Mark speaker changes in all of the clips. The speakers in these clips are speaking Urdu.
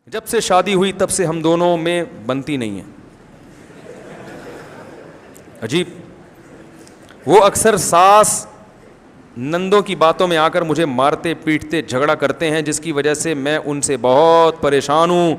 Speaker 1: جب سے شادی ہوئی تب سے ہم دونوں میں بنتی نہیں ہے. عجیب. وہ اکثر ساس نندوں کی باتوں میں آ کر مجھے مارتے پیٹتے جھگڑا کرتے ہیں, جس کی وجہ سے میں ان سے بہت پریشان ہوں.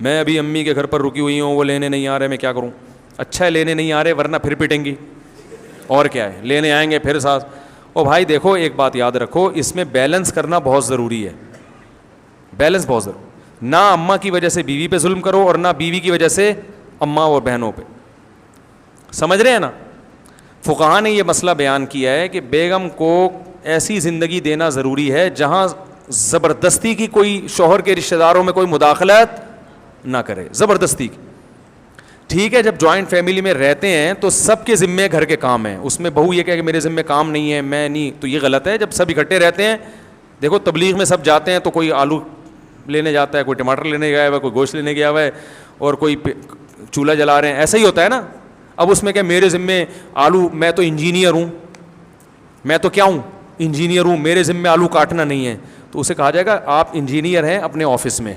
Speaker 1: میں ابھی امی کے گھر پر رکی ہوئی ہوں, وہ لینے نہیں آ رہے, میں کیا کروں؟ اچھا ہے لینے نہیں آ رہے, ورنہ پھر پیٹیں گی. اور کیا ہے, لینے آئیں گے پھر ساس. او بھائی دیکھو, ایک بات یاد رکھو, اس میں بیلنس کرنا بہت ضروری ہے. بیلنس بہت ضروری. نہ اماں کی وجہ سے بیوی پہ ظلم کرو اور نہ بیوی کی وجہ سے اماں اور بہنوں پہ. سمجھ رہے ہیں نا؟ فقہا نے یہ مسئلہ بیان کیا ہے کہ بیگم کو ایسی زندگی دینا ضروری ہے جہاں زبردستی کی کوئی شوہر کے رشتہ داروں میں کوئی مداخلت نہ کرے, زبردستی کی. ٹھیک ہے, جب جوائنٹ فیملی میں رہتے ہیں تو سب کے ذمے گھر کے کام ہیں, اس میں بہو یہ کہے کہ میرے ذمے کام نہیں ہے, میں نہیں, تو یہ غلط ہے. جب سب اکٹھے رہتے ہیں, دیکھو تبلیغ میں سب جاتے ہیں تو کوئی آلو لینے جاتا ہے, کوئی ٹماٹر لینے گیا ہوا ہے, کوئی گوشت لینے گیا ہوا ہے, اور کوئی چولہا جلا رہے ہیں, ایسا ہی ہوتا ہے نا. اب اس میں کہ میرے ذمے آلو, میں تو انجینئر ہوں, میں تو کیا ہوں, انجینئر ہوں, میرے ذمے آلو کاٹنا نہیں ہے. تو اسے کہا جائے گا آپ انجینئر ہیں اپنے آفس میں,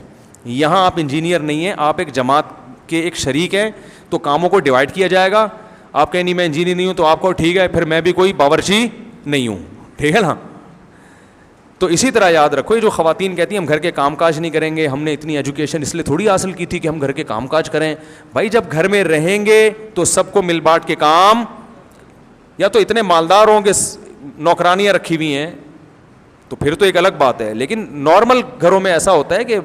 Speaker 1: یہاں آپ انجینئر نہیں ہیں, آپ ایک جماعت کے ایک شریک ہیں, تو کاموں کو ڈیوائڈ کیا جائے گا. آپ کہیں نہیں میں انجینئر نہیں ہوں, تو آپ کو ٹھیک ہے پھر میں بھی کوئی باورچی نہیں ہوں, ٹھیک ہے نا. تو اسی طرح یاد رکھو, یہ جو خواتین کہتی ہیں ہم گھر کے کام کاج نہیں کریں گے, ہم نے اتنی ایجوکیشن اس لیے تھوڑی حاصل کی تھی کہ ہم گھر کے کام کاج کریں. بھائی جب گھر میں رہیں گے تو سب کو مل بانٹ کے کام, یا تو اتنے مالدار ہوں کہ نوکرانیاں رکھی ہوئی ہیں تو پھر تو ایک الگ بات ہے, لیکن نارمل گھروں میں ایسا ہوتا ہے کہ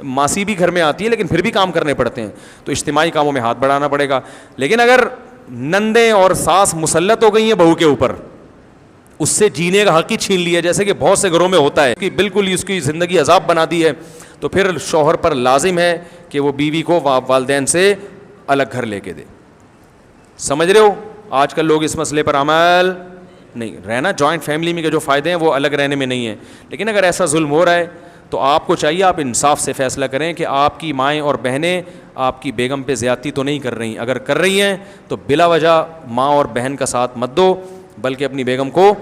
Speaker 1: ماسی بھی گھر میں آتی ہے لیکن پھر بھی کام کرنے پڑتے ہیں, تو اجتماعی کاموں میں ہاتھ بڑھانا پڑے گا. لیکن اگر نندیں اور ساس مسلط ہو گئی ہیں بہو کے اوپر, اس سے جینے کا حق ہی چھین لیا, جیسے کہ بہت سے گھروں میں ہوتا ہے کہ بالکل ہی اس کی زندگی عذاب بنا دی ہے, تو پھر شوہر پر لازم ہے کہ وہ بیوی کو والدین سے الگ گھر لے کے دے. سمجھ رہے ہو؟ آج کل لوگ اس مسئلے پر عمل نہیں. رہنا جوائنٹ فیملی میں کے جو فائدے ہیں وہ الگ رہنے میں نہیں ہیں, لیکن اگر ایسا ظلم ہو رہا ہے تو آپ کو چاہیے آپ انصاف سے فیصلہ کریں کہ آپ کی مائیں اور بہنیں آپ کی بیگم پہ زیادتی تو نہیں کر رہی. اگر کر رہی ہیں تو بلا وجہ ماں اور بہن کا ساتھ مت دو, بلکہ اپنی بیگم کو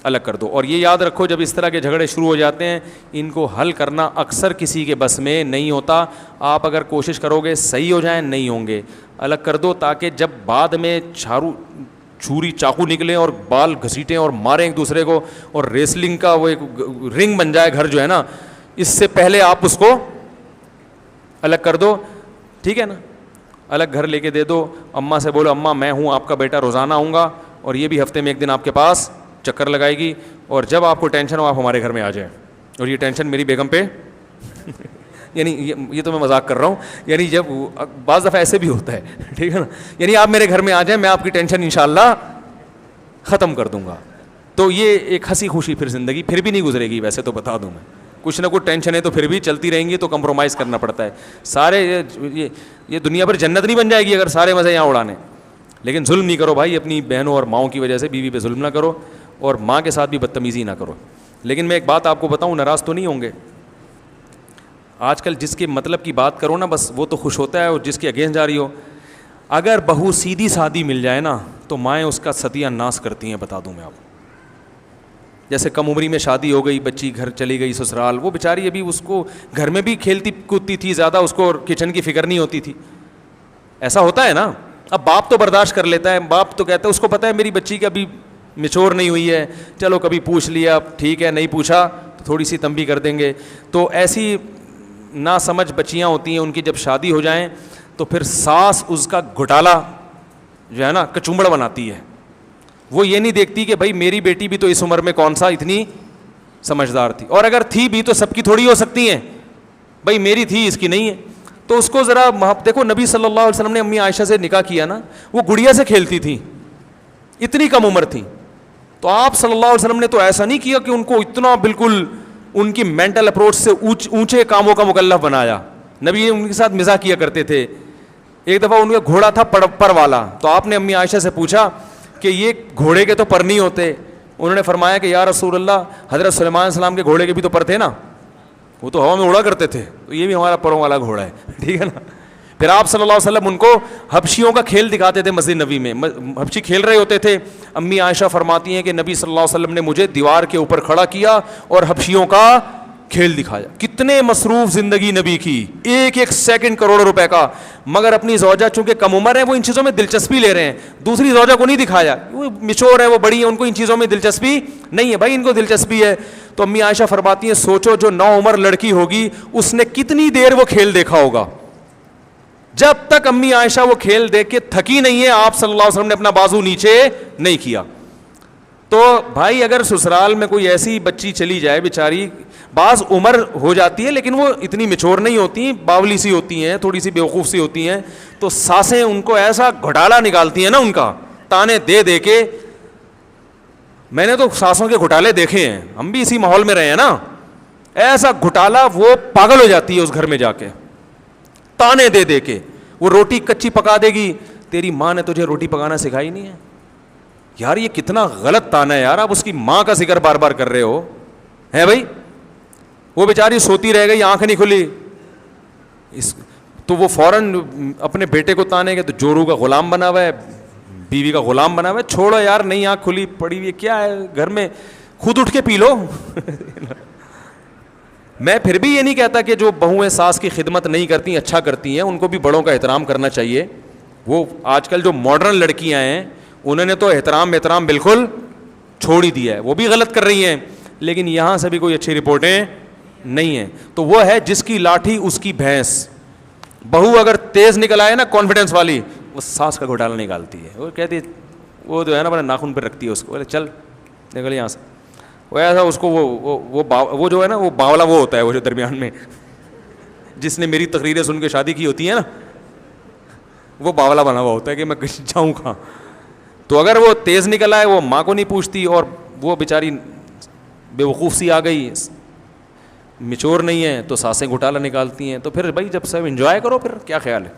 Speaker 1: الگ کر دو. اور یہ یاد رکھو, جب اس طرح کے جھگڑے شروع ہو جاتے ہیں ان کو حل کرنا اکثر کسی کے بس میں نہیں ہوتا. آپ اگر کوشش کرو گے صحیح ہو جائیں, نہیں ہوں گے, الگ کر دو, تاکہ جب بعد میں چھری چاقو نکلے اور بال گھسیٹیں اور ماریں ایک دوسرے کو, اور ریسلنگ کا وہ ایک رنگ بن جائے گھر جو ہے نا, اس سے پہلے آپ اس کو الگ کر دو. ٹھیک ہے نا, الگ گھر لے کے دے دو. اماں سے بولو اماں میں ہوں آپ کا بیٹا, روزانہ آؤں گا, اور یہ بھی ہفتے میں ایک دن آپ کے پاس چکر لگائے گی, اور جب آپ کو ٹینشن ہو آپ ہمارے گھر میں آ جائیں, اور یہ ٹینشن میری بیگم پہ یعنی یہ تو میں مذاق کر رہا ہوں, یعنی جب بعض دفعہ ایسے بھی ہوتا ہے, ٹھیک ہے نا, یعنی آپ میرے گھر میں آ جائیں, میں آپ کی ٹینشن انشاءاللہ ختم کر دوں گا. تو یہ ایک ہنسی خوشی پھر زندگی پھر بھی نہیں گزرے گی. ویسے تو بتا دوں میں, کچھ نہ کچھ ٹینشنیں تو پھر بھی چلتی رہیں گی, تو کمپرومائز کرنا پڑتا ہے. سارے یہ دنیا پر جنت نہیں بن جائے گی اگر سارے مزے یہاں اڑانے. لیکن ظلم نہیں کرو بھائی, اپنی بہنوں اور ماؤں کی وجہ سے بیوی پہ ظلم نہ کرو, اور ماں کے ساتھ بھی بدتمیزی نہ کرو. لیکن میں ایک بات آپ کو بتاؤں, ناراض تو نہیں ہوں گے, آج کل جس کے مطلب کی بات کرو نا بس وہ تو خوش ہوتا ہے, اور جس کی اگینسٹ جا رہی ہو. اگر بہو سیدھی سادی مل جائے نا تو مائیں اس کا ستیہ ناس کرتی ہیں, بتا دوں میں آپ کو. جیسے کم عمری میں شادی ہو گئی, بچی گھر چلی گئی سسرال, وہ بیچاری ابھی اس کو گھر میں بھی کھیلتی کودتی تھی, زیادہ اس کو کچن کی فکر نہیں ہوتی تھی. ایسا ہوتا ہے نا. اب باپ تو برداشت کر لیتا ہے, باپ تو کہتا ہے, اس کو پتہ ہے میری بچی کی ابھی میچور نہیں ہوئی ہے, چلو کبھی پوچھ لیا ٹھیک ہے, نہیں پوچھا تو تھوڑی سی تنبیہ کر دیں گے. تو ایسی نا سمجھ بچیاں ہوتی ہیں, ان کی جب شادی ہو جائیں تو پھر ساس اس کا گھوٹالا جو ہے نا کچومڑ بناتی ہے. وہ یہ نہیں دیکھتی کہ بھائی میری بیٹی بھی تو اس عمر میں کون سا اتنی سمجھدار تھی, اور اگر تھی بھی تو سب کی تھوڑی ہو سکتی ہیں, بھائی میری تھی اس کی نہیں ہے. تو اس کو ذرا دیکھو, نبی صلی اللہ علیہ وسلم نے امی عائشہ سے نکاح کیا نا, وہ گڑیا سے کھیلتی تھی, اتنی کم عمر تھی. تو آپ صلی اللہ علیہ وسلم نے تو ایسا نہیں کیا کہ ان کو اتنا بالکل ان کی مینٹل اپروچ سے اونچے کاموں کا مکلف بنایا. نبی ان کے ساتھ مزاح کیا کرتے تھے. ایک دفعہ ان کا گھوڑا تھا پر والا, تو آپ نے امی عائشہ سے پوچھا کہ یہ گھوڑے کے تو پر نہیں ہوتے. انہوں نے فرمایا کہ یا رسول اللہ, حضرت سلیمان علیہ السلام کے گھوڑے کے بھی تو پر تھے نا, وہ تو ہوا میں اڑا کرتے تھے, تو یہ بھی ہمارا پروں والا گھوڑا ہے, ٹھیک ہے نا. پھر آپ صلی اللہ علیہ وسلم ان کو حبشیوں کا کھیل دکھاتے تھے مسجد نبی میں, حبشی کھیل رہے ہوتے تھے. امی عائشہ فرماتی ہیں کہ نبی صلی اللہ علیہ وسلم نے مجھے دیوار کے اوپر کھڑا کیا اور حبشیوں کا کھیل دکھایا. کتنے مصروف زندگی نبی کی, ایک ایک سیکنڈ کروڑوں روپے کا, مگر اپنی زوجہ چونکہ کم عمر ہے وہ ان چیزوں میں دلچسپی لے رہے ہیں. دوسری زوجہ کو نہیں دکھایا, وہ میچور ہے, وہ بڑی ہیں, ان کو ان چیزوں میں دلچسپی نہیں ہے. بھائی ان کو دلچسپی ہے. تو امی عائشہ فرماتی ہیں سوچو جو نوعمر لڑکی ہوگی اس نے کتنی دیر وہ کھیل دیکھا ہوگا. جب تک امی عائشہ وہ کھیل دیکھ کے تھکی نہیں ہے, آپ صلی اللہ علیہ وسلم نے اپنا بازو نیچے نہیں کیا. تو بھائی اگر سسرال میں کوئی ایسی بچی چلی جائے بیچاری, بعض عمر ہو جاتی ہے لیکن وہ اتنی میچور نہیں ہوتی, باولی سی ہوتی ہیں, تھوڑی سی بیوقوف سی ہوتی ہیں, تو ساسیں ان کو ایسا گھوٹالا نکالتی ہیں نا, ان کا تانے دے دے کے. میں نے تو ساسوں کے گھوٹالے دیکھے ہیں, ہم بھی اسی ماحول میں رہے ہیں نا. ایسا گھوٹالا وہ پاگل ہو جاتی ہے اس گھر میں جا کے, تانے دے دے کے. وہ روٹی کچی پکا دے گی, تیری ماں نے تجھے روٹی پکانا سکھائی نہیں ہے. یار یہ کتنا غلط تانا ہے یار, آپ اس کی ماں کا ذکر بار بار کر رہے ہو ہے بھائی. وہ بیچاری سوتی رہ گئی, آنکھ نہیں کھلی, تو وہ فوراً اپنے بیٹے کو تانے گے تو جورو کا غلام بنا ہوا ہے, بیوی کا غلام بنا ہوا ہے. چھوڑو یار, نہیں آنکھ کھلی پڑی ہوئی ہے, کیا ہے گھر میں, خود اٹھ کے پی لو. میں پھر بھی یہ نہیں کہتا کہ جو بہویں ساس کی خدمت نہیں کرتی اچھا کرتی ہیں, ان کو بھی بڑوں کا احترام کرنا چاہیے. وہ آج کل جو ماڈرن لڑکیاں ہیں انہوں نے تو احترام بالکل چھوڑ ہی دیا ہے, وہ بھی غلط کر رہی ہیں, لیکن یہاں سے بھی کوئی اچھی رپورٹیں نہیں ہیں. تو وہ ہے جس کی لاٹھی اس کی بھینس. بہو اگر تیز نکل آئے نا کانفیڈنس والی, وہ ساس کا گھوٹالا نکالتی ہے. وہ کہتی وہ جو ہے نا اپنے ناخن پہ رکھتی ہے اس کو, بولے چل نکل یہاں سے. وہ ایسا اس کو وہ جو ہے نا وہ باولا وہ ہوتا ہے, وہ جو درمیان میں جس نے میری تقریریں سن کے شادی کی ہوتی ہے نا, وہ باولا بنا ہوا ہوتا ہے کہ میں جاؤں کہاں. تو اگر وہ تیز نکل آئے وہ ماں کو نہیں پوچھتی, اور وہ بیچاری بے وقوف سی آ گئی, میچور نہیں ہے, تو ساسیں گھوٹالا نکالتی ہیں. تو پھر بھائی جب سب انجوائے کرو, پھر کیا خیال ہے,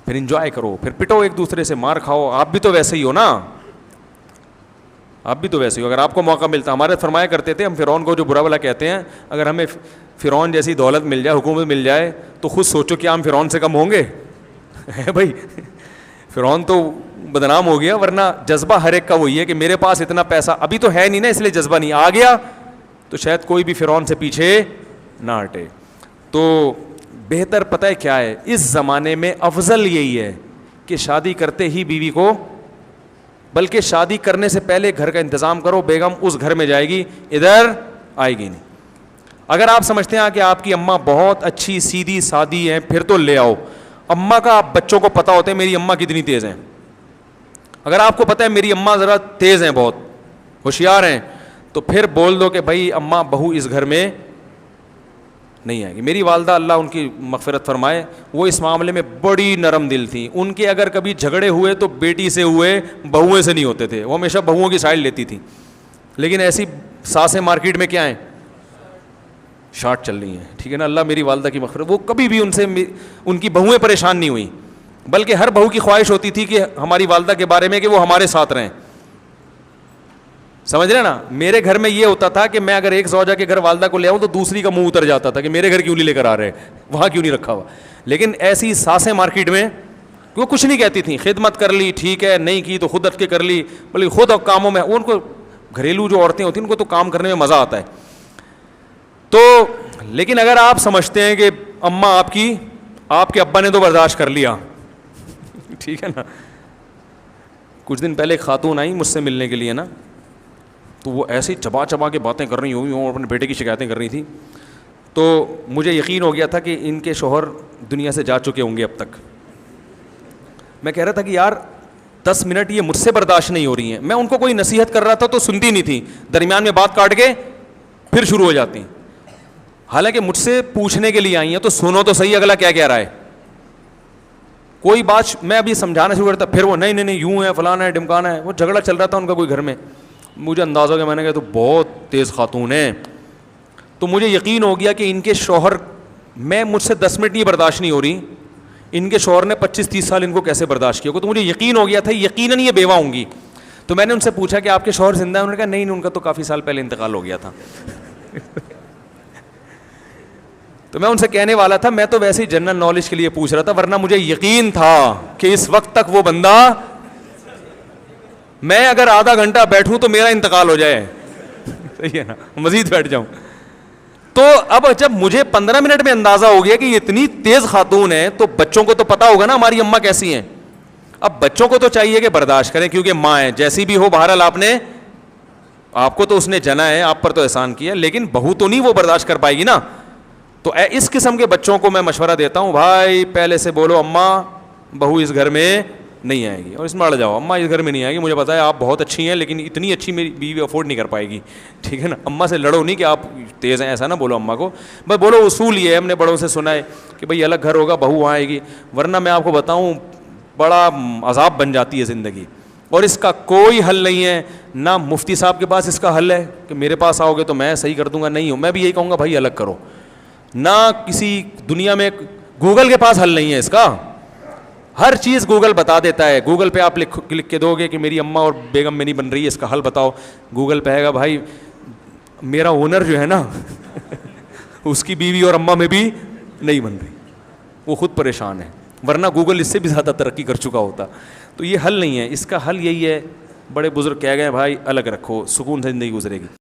Speaker 1: پھر انجوائے کرو, پھر پٹو ایک دوسرے سے, مار کھاؤ. آپ بھی تو ویسے ہی ہو نا, آپ بھی تو ویسے ہی ہو. اگر آپ کو موقع ملتا, ہمارے فرمایا کرتے تھے, ہم فرعون کو جو برا بلا کہتے ہیں, اگر ہمیں فرعون جیسی دولت مل جائے, حکومت مل جائے, تو خود سوچو کیا ہم فرعون سے کم ہوں گے. ہے بھائی, فرعون تو بدنام ہو گیا, ورنہ جذبہ ہر ایک کا وہی ہے کہ میرے پاس اتنا پیسہ ابھی تو ہے نہیں نا, اس لیے جذبہ نہیں آ گیا, تو شاید کوئی بھی فرعون سے پیچھے نہ ہٹے. تو بہتر پتہ ہے کیا ہے, اس زمانے میں افضل یہی ہے کہ شادی کرتے ہی بیوی کو, بلکہ شادی کرنے سے پہلے گھر کا انتظام کرو. بیگم اس گھر میں جائے گی, ادھر آئے گی نہیں. اگر آپ سمجھتے ہیں کہ آپ کی اماں بہت اچھی سیدھی سادی ہیں, پھر تو لے آؤ. اماں کا آپ بچوں کو پتہ ہوتا ہے میری اماں کتنی تیز ہیں. اگر آپ کو پتہ ہے میری اماں ذرا تیز ہیں, بہت ہوشیار ہیں, تو پھر بول دو کہ بھائی اماں بہو اس گھر میں نہیں آئے گی. میری والدہ اللہ ان کی مغفرت فرمائے, وہ اس معاملے میں بڑی نرم دل تھیں. ان کے اگر کبھی جھگڑے ہوئے تو بیٹی سے ہوئے, بہویں سے نہیں ہوتے تھے. وہ ہمیشہ بہوؤں کی سائڈ لیتی تھیں. لیکن ایسی ساسیں مارکیٹ میں کیا ہیں, شارٹ چل رہی ہیں. ٹھیک ہے نا, اللہ میری والدہ کی مغفرت, وہ کبھی بھی ان کی بہویں پریشان نہیں ہوئیں, بلکہ ہر بہو کی خواہش ہوتی تھی کہ ہماری والدہ کے بارے میں کہ وہ ہمارے ساتھ رہیں. سمجھ رہے نا, میرے گھر میں یہ ہوتا تھا کہ میں اگر ایک زوجہ کے گھر والدہ کو لے آؤں تو دوسری کا منہ اتر جاتا تھا کہ میرے گھر کیوں نہیں لے کر آ رہے, وہاں کیوں نہیں رکھا ہوا. لیکن ایسی ساسیں مارکیٹ میں وہ کچھ نہیں کہتی تھیں, خدمت کر لی ٹھیک ہے, نہیں کی تو خود اٹھ کے کر لی, بلکہ خود کاموں میں ان کو, گھریلو جو عورتیں ہوتی ہیں ان کو تو کام کرنے میں مزہ آتا ہے. تو لیکن اگر آپ سمجھتے ہیں کہ اماں آپ کے ابا نے تو برداشت کر لیا, ٹھیک ہے نا. کچھ دن پہلے ایک خاتون آئی مجھ سے ملنے کے لیے نا, تو وہ ایسی چبا چبا کے باتیں کر رہی ہوئی اور اپنے بیٹے کی شکایتیں کر رہی تھیں. تو مجھے یقین ہو گیا تھا کہ ان کے شوہر دنیا سے جا چکے ہوں گے اب تک. میں کہہ رہا تھا کہ یار 10 منٹ یہ مجھ سے برداشت نہیں ہو رہی ہیں. میں ان کو کوئی نصیحت کر رہا تھا تو سنتی نہیں تھی, درمیان میں بات کاٹ کے پھر شروع ہو جاتی. حالانکہ مجھ سے پوچھنے کے لیے آئی ہیں تو سنو تو صحیح اگلا کیا کہہ رہا ہے. کوئی بات میں ابھی سمجھانا شروع کرتا, پھر وہ نہیں یوں ہے, فلانا ہے, ڈمکانا ہے. وہ جھگڑا چل رہا تھا ان کا کوئی گھر میں, مجھے اندازہ ہو گیا, میں نے کہا تو بہت تیز خاتون ہے. تو مجھے یقین ہو گیا کہ ان کے شوہر, مجھ سے 10 منٹ نہیں برداشت نہیں ہو رہی, ان کے شوہر نے 25-30 سال ان کو کیسے برداشت کیا ہوگا. تو مجھے یقین ہو گیا تھا یقیناً یہ بیوہ ہوں گی. تو میں نے ان سے پوچھا کہ آپ کے شوہر زندہ ہیں؟ انہوں نے کہا نہیں, ان کا تو کافی سال پہلے انتقال ہو گیا تھا. تو میں ان سے کہنے والا تھا میں تو ویسے ہی جنرل نالج کے لیے پوچھ رہا تھا, ورنہ مجھے یقین تھا کہ اس وقت تک وہ بندہ, میں اگر آدھا گھنٹہ بیٹھوں تو میرا انتقال ہو جائے, صحیح ہے نا, مزید بیٹھ جاؤں. تو اب جب مجھے 15 منٹ میں اندازہ ہو گیا کہ یہ اتنی تیز خاتون ہے تو بچوں کو تو پتا ہوگا نا ہماری اماں کیسی ہیں. اب بچوں کو تو چاہیے کہ برداشت کریں کیونکہ ماں ہے, جیسی بھی ہو بہرحال آپ کو تو اس نے جنا ہے, آپ پر تو احسان کیا, لیکن بہو تو نہیں وہ برداشت کر پائے گی نا. تو اس قسم کے بچوں کو میں مشورہ دیتا ہوں, بھائی پہلے سے بولو اماں بہو اس گھر میں نہیں آئے گی, اور اس میں اڑ جاؤ, اماں اس گھر میں نہیں آئے گی, مجھے پتا ہے آپ بہت اچھی ہیں لیکن اتنی اچھی میری بیوی افورڈ نہیں کر پائے گی, ٹھیک ہے نا. اماں سے لڑو نہیں کہ آپ تیز ہیں, ایسا نہ بولو اماں کو, بس بولو اصول یہ ہے, ہم نے بڑوں سے سنا ہے کہ بھائی الگ گھر ہوگا بہو وہاں آئے گی, ورنہ میں آپ کو بتاؤں بڑا عذاب بن جاتی ہے زندگی. اور اس کا کوئی حل نہیں ہے, نہ مفتی صاحب کے پاس اس کا حل ہے کہ میرے پاس آؤ گے تو میں صحیح کر دوں گا, نہیں ہوں, میں بھی یہی کہوں گا بھائی الگ کرو. نہ کسی دنیا میں گوگل کے پاس حل نہیں ہے اس کا, ہر چیز گوگل بتا دیتا ہے. گوگل پہ آپ لکھ کے دو گے کہ میری اماں اور بیگم میں نہیں بن رہی ہے, اس کا حل بتاؤ, گوگل پہ ہے گا بھائی میرا اونر جو ہے نا اس کی بیوی اور اماں میں بھی نہیں بن رہی, وہ خود پریشان ہے, ورنہ گوگل اس سے بھی زیادہ ترقی کر چکا ہوتا. تو یہ حل نہیں ہے, اس کا حل یہی ہے, بڑے بزرگ کہہ گئے بھائی الگ رکھو, سکون سے زندگی گزرے گی.